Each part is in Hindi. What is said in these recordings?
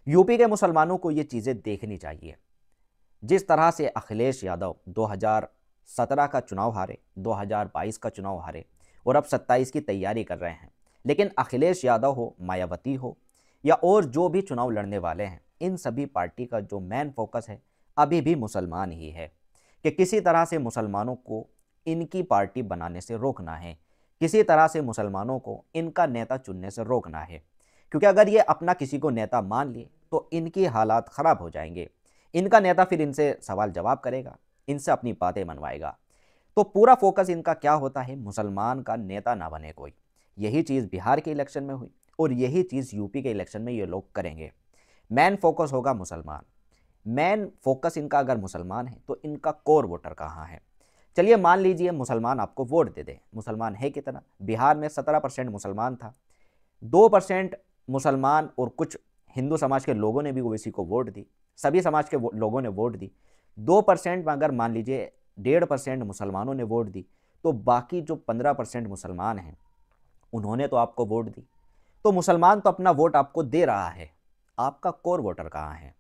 यूपी के मुसलमानों को ये चीज़ें देखनी चाहिए। जिस तरह से अखिलेश यादव 2017 का चुनाव हारे, 2022 का चुनाव हारे और अब 27 की तैयारी कर रहे हैं, लेकिन अखिलेश यादव हो, मायावती हो या और जो भी चुनाव लड़ने वाले हैं, इन सभी पार्टी का जो मेन फोकस है अभी भी मुसलमान ही है कि किसी तरह से मुसलमानों को इनकी पार्टी बनाने से रोकना है, किसी तरह से मुसलमानों को इनका नेता चुनने से रोकना है। क्योंकि अगर ये अपना किसी को नेता मान लिए तो इनकी हालात ख़राब हो जाएंगे। इनका नेता फिर इनसे सवाल जवाब करेगा, इनसे अपनी बातें मनवाएगा। तो पूरा फोकस इनका क्या होता है, मुसलमान का नेता ना बने कोई। यही चीज़ बिहार के इलेक्शन में हुई और यही चीज़ यूपी के इलेक्शन में ये लोग करेंगे। मेन फोकस होगा मुसलमान। मेन फोकस इनका अगर मुसलमान है तो इनका कोर वोटर कहाँ है। चलिए मान लीजिए मुसलमान आपको वोट दे दे। मुसलमान है कितना? बिहार में 17% मुसलमान था, 2% मुसलमान और कुछ हिंदू समाज के लोगों ने भी ओवैसी को वोट दी, सभी समाज के लोगों ने वोट दी। 2% में अगर मान लीजिए 1.5% मुसलमानों ने वोट दी, तो बाकी जो 15% मुसलमान हैं उन्होंने तो आपको वोट दी। तो मुसलमान तो अपना वोट आपको दे रहा है, आपका कोर वोटर कहाँ है?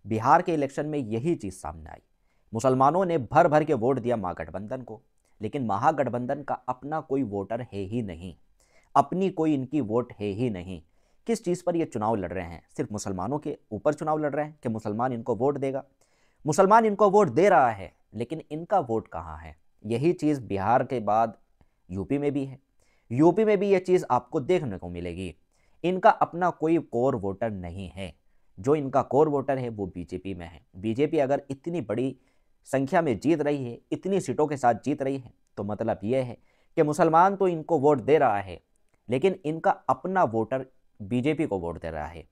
बिहार के इलेक्शन में यही चीज़ सामने आई। मुसलमानों ने भर भर के वोट दिया महागठबंधन को, लेकिन महागठबंधन का अपना कोई वोटर है ही नहीं, अपनी कोई इनकी वोट है ही नहीं। किस चीज़ पर ये चुनाव लड़ रहे हैं? सिर्फ मुसलमानों के ऊपर चुनाव लड़ रहे हैं कि मुसलमान इनको वोट देगा। मुसलमान इनको वोट दे रहा है, लेकिन इनका वोट कहाँ है? यही चीज़ बिहार के बाद यूपी में भी है। यूपी में भी ये चीज़ आपको देखने को मिलेगी। इनका अपना कोई कोर वोटर नहीं है। जो इनका कोर वोटर है वो बीजेपी में है। बीजेपी अगर इतनी बड़ी संख्या में जीत रही है, इतनी सीटों के साथ जीत रही है, तो मतलब ये है कि मुसलमान तो इनको वोट दे रहा है, लेकिन इनका अपना वोटर बीजेपी को वोट दे रहा है।